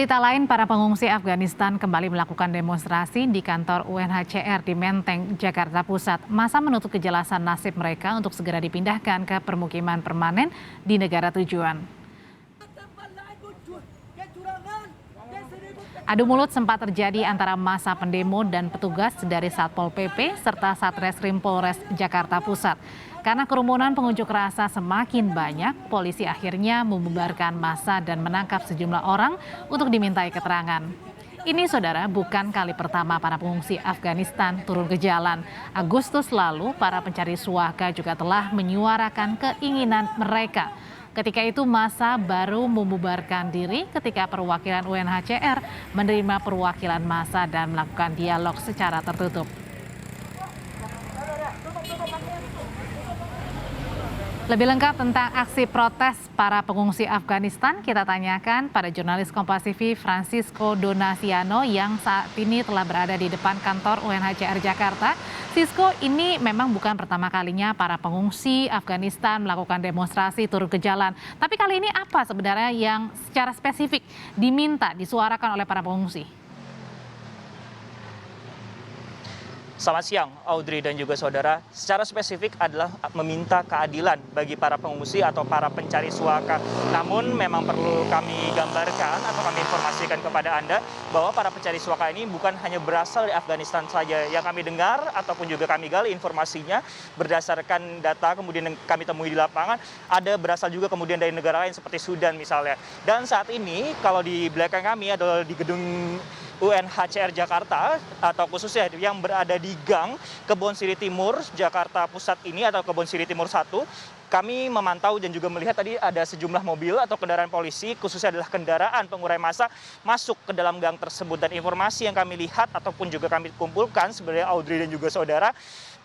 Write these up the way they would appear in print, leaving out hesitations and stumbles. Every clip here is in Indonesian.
Berita lain, para pengungsi Afghanistan kembali melakukan demonstrasi di kantor UNHCR di Menteng, Jakarta Pusat. Masa menuntut kejelasan nasib mereka untuk segera dipindahkan ke permukiman permanen di negara tujuan. Adu mulut sempat terjadi antara massa pendemo dan petugas dari Satpol PP serta Satreskrim Polres Jakarta Pusat. Karena kerumunan pengunjuk rasa semakin banyak, polisi akhirnya membubarkan massa dan menangkap sejumlah orang untuk dimintai keterangan. Ini, saudara, bukan kali pertama para pengungsi Afghanistan turun ke jalan. Agustus lalu, para pencari suaka juga telah menyuarakan keinginan mereka. Ketika itu massa baru membubarkan diri ketika perwakilan UNHCR menerima perwakilan massa dan melakukan dialog secara tertutup. Lebih lengkap tentang aksi protes para pengungsi Afghanistan, kita tanyakan pada jurnalis Kompas TV Francisco Donasiano yang saat ini telah berada di depan kantor UNHCR Jakarta. Sisko, ini memang bukan pertama kalinya para pengungsi Afghanistan melakukan demonstrasi turun ke jalan. Tapi kali ini apa sebenarnya yang secara spesifik diminta, disuarakan oleh para pengungsi? Selamat siang, Audrey dan juga saudara. Secara spesifik adalah meminta keadilan bagi para pengungsi atau para pencari suaka. Namun memang perlu kami gambarkan atau kami informasikan kepada Anda bahwa para pencari suaka ini bukan hanya berasal dari Afghanistan saja. Yang kami dengar ataupun juga kami gali informasinya berdasarkan data kemudian yang kami temui di lapangan, ada berasal juga kemudian dari negara lain seperti Sudan misalnya. Dan saat ini kalau di belakang kami adalah di gedung UNHCR Jakarta atau khususnya yang berada di Gang Kebon Siri Timur Jakarta Pusat ini atau Kebon Siri Timur 1, kami memantau dan juga melihat tadi ada sejumlah mobil atau kendaraan polisi khususnya adalah kendaraan pengurai massa masuk ke dalam gang tersebut. Dan informasi yang kami lihat ataupun juga kami kumpulkan sebenarnya Audrey dan juga saudara,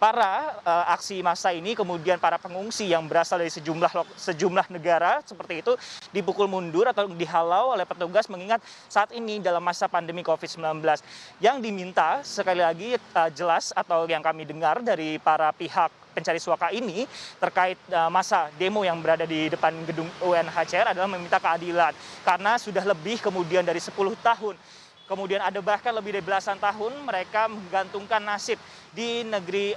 para aksi massa ini kemudian para pengungsi yang berasal dari sejumlah negara seperti itu dipukul mundur atau dihalau oleh petugas mengingat saat ini dalam masa pandemi COVID-19. Yang diminta sekali lagi jelas atau yang kami dengar dari para pihak pencari suaka ini terkait masa demo yang berada di depan gedung UNHCR adalah meminta keadilan karena sudah lebih kemudian dari 10 tahun. Kemudian ada bahkan lebih dari belasan tahun mereka menggantungkan nasib di negeri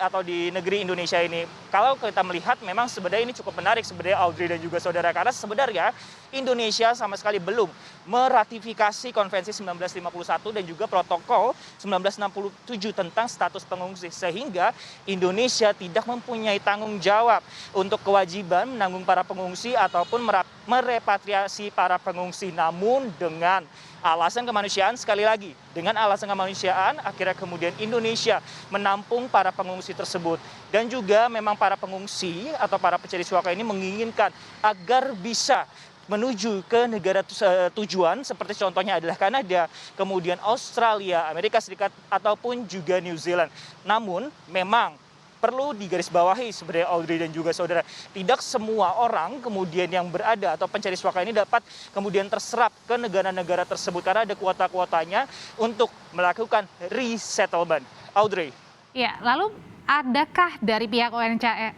Indonesia ini. Kalau kita melihat memang sebenarnya ini cukup menarik sebenarnya Audrey dan juga saudara, karena sebenarnya Indonesia sama sekali belum meratifikasi Konvensi 1951 dan juga Protokol 1967 tentang status pengungsi, sehingga Indonesia tidak mempunyai tanggung jawab untuk kewajiban menanggung para pengungsi ataupun merepatriasi para pengungsi. Namun dengan alasan kemanusiaan, sekali lagi dengan alasan kemanusiaan akhirnya kemudian Indonesia menampung para pengungsi tersebut. Dan juga memang para pengungsi atau para pencari suaka ini menginginkan agar bisa menuju ke negara tujuan seperti contohnya adalah Kanada, kemudian Australia, Amerika Serikat ataupun juga New Zealand. Namun memang perlu digarisbawahi sebenarnya Audrey dan juga saudara, tidak semua orang kemudian yang berada atau pencari suaka ini dapat kemudian terserap ke negara-negara tersebut karena ada kuota-kuotanya untuk melakukan resettlement. Audrey. Ya, lalu adakah dari pihak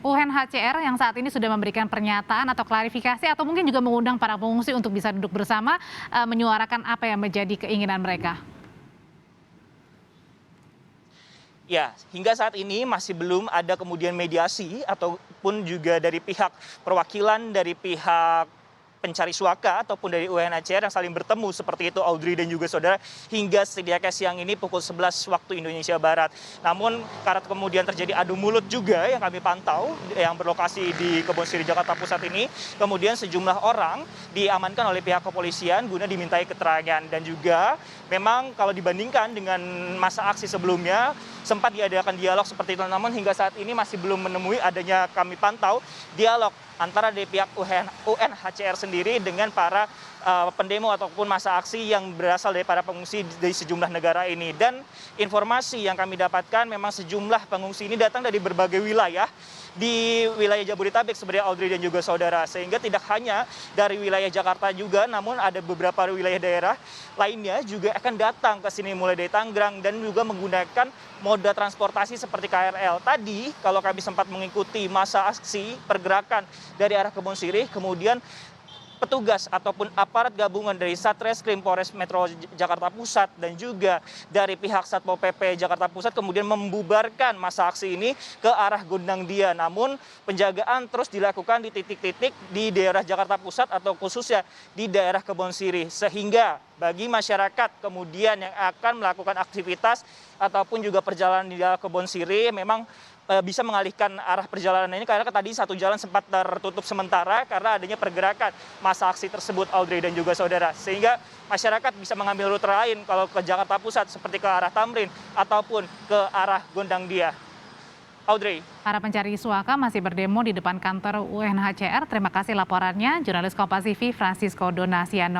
UNHCR yang saat ini sudah memberikan pernyataan atau klarifikasi atau mungkin juga mengundang para pengungsi untuk bisa duduk bersama menyuarakan apa yang menjadi keinginan mereka? Ya, hingga saat ini masih belum ada kemudian mediasi ataupun juga dari pihak perwakilan dari pihak pencari suaka ataupun dari UNHCR yang saling bertemu seperti itu Audrey dan juga saudara hingga setidaknya siang ini pukul 11 waktu Indonesia Barat. Namun karena kemudian terjadi adu mulut juga yang kami pantau yang berlokasi di Kebon Siri Jakarta Pusat ini, kemudian sejumlah orang diamankan oleh pihak kepolisian guna dimintai keterangan. Dan juga memang kalau dibandingkan dengan masa aksi sebelumnya sempat diadakan dialog seperti itu, namun hingga saat ini masih belum menemui adanya kami pantau dialog antara dari pihak UNHCR sendiri dengan para pendemo ataupun masa aksi yang berasal dari para pengungsi dari sejumlah negara ini. Dan informasi yang kami dapatkan memang sejumlah pengungsi ini datang dari berbagai wilayah di wilayah Jabodetabek sebenarnya Audrey dan juga saudara, sehingga tidak hanya dari wilayah Jakarta juga, namun ada beberapa wilayah daerah lainnya juga akan datang ke sini mulai dari Tangerang dan juga menggunakan moda transportasi seperti KRL. Tadi kalau kami sempat mengikuti masa aksi pergerakan dari arah Kebon Sirih, kemudian petugas ataupun aparat gabungan dari Satreskrim Polres Metro Jakarta Pusat dan juga dari pihak Satpol PP Jakarta Pusat kemudian membubarkan massa aksi ini ke arah Gondang Dia. Namun penjagaan terus dilakukan di titik-titik di daerah Jakarta Pusat atau khususnya di daerah Kebonsiri, sehingga bagi masyarakat kemudian yang akan melakukan aktivitas ataupun juga perjalanan di daerah Kebonsiri memang bisa mengalihkan arah perjalanan ini karena tadi satu jalan sempat tertutup sementara karena adanya pergerakan massa aksi tersebut, Audrey dan juga saudara, sehingga masyarakat bisa mengambil rute lain kalau ke Jakarta Pusat seperti ke arah Tamrin ataupun ke arah Gondang Dia. Audrey. Para pencari suaka masih berdemo di depan kantor UNHCR. Terima kasih laporannya, jurnalis Kompas TV Francisco Donasiano.